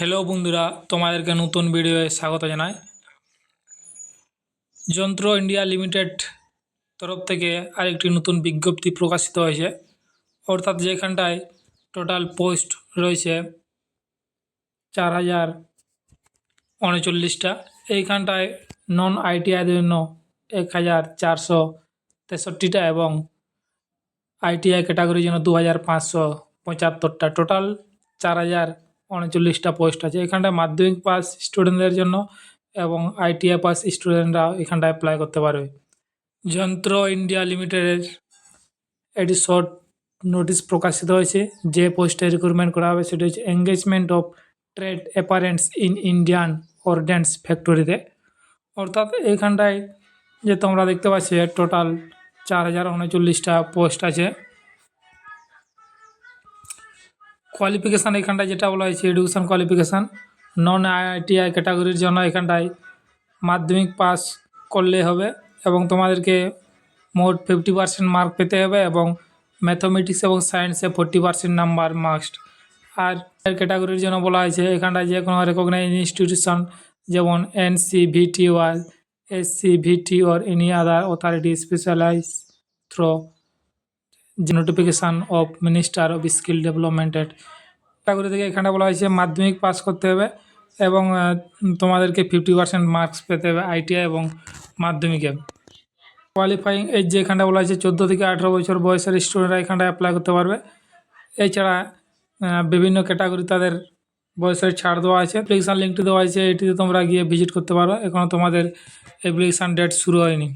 Hello বন্ধুরা, তোমাদেরকে নতুন ভিডিওয়ে স্বাগত জানাই। যন্ত্র ইন্ডিয়া লিমিটেড তরফ থেকে আরেকটি নতুন বিজ্ঞপ্তি প্রকাশিত হয়েছে, অর্থাৎ যেখানটায় টোটাল পোস্ট রয়েছে 4039টা। এইখানটায় নন আইটিআইদের জন্য 1463টা এবং আইটিআই ক্যাটাগরির জন্য 2575টা। টোটাল 4039টা পোস্ট আছে। এখানটায় মাধ্যমিক পাস স্টুডেন্টদের জন্য এবং আইটিআই পাস স্টুডেন্টরা এখানটায় অ্যাপ্লাই করতে পারবে। যন্ত্র ইন্ডিয়া লিমিটেডের একটি শর্ট নোটিশ প্রকাশিত হয়েছে। যে পোস্টে রিক্রুটমেন্ট করা হবে সেটি হচ্ছে engagement of trade apprentices in Indian ordnance ফ্যাক্টরিতে। অর্থাৎ এইখানটায় যে তোমরা দেখতে পাচ্ছ টোটাল 4039টা পোস্ট আছে। কোয়ালিফিকেশান এখানটায় যেটা বলা হয়েছে এডুকেশান কোয়ালিফিকেশান নন আইটিআই ক্যাটাগরির জন্য এখানটায় মাধ্যমিক পাস করলে হবে এবং তোমাদেরকে মোট 50% মার্ক পেতে হবে এবং ম্যাথমেটিক্স এবং সায়েন্সে 40% নাম্বার মাস্ট। আর ক্যাটাগরির জন্য বলা হয়েছে এখানটায় যে কোনো রেকগনাইজ ইনস্টিটিউশন যেমন NCVT or SCVT or any other authority specialize through notification of minister of skill ডেভেলপমেন্টের ক্যাটাগরি থেকে এখানে বলা হয়েছে মাধ্যমিক পাস করতে হবে এবং তোমাদেরকে 50% মার্কস পেতে হবে আইটিআই এবং মাধ্যমিকে। কোয়ালিফাইং এজ যে এখানটা বলা হয়েছে 14 থেকে 18 বছর বয়সের স্টুডেন্টরা এখানটায় অ্যাপ্লাই করতে পারবে। এছাড়া বিভিন্ন ক্যাটাগরি তাদের বয়সের ছাড় দেওয়া আছে। অ্যাপ্লিকেশান লিঙ্কটি দেওয়া আছে, এটিতে তোমরা গিয়ে ভিজিট করতে পারো। এখনও তোমাদের অ্যাপ্লিকেশান ডেট শুরু হয়নি।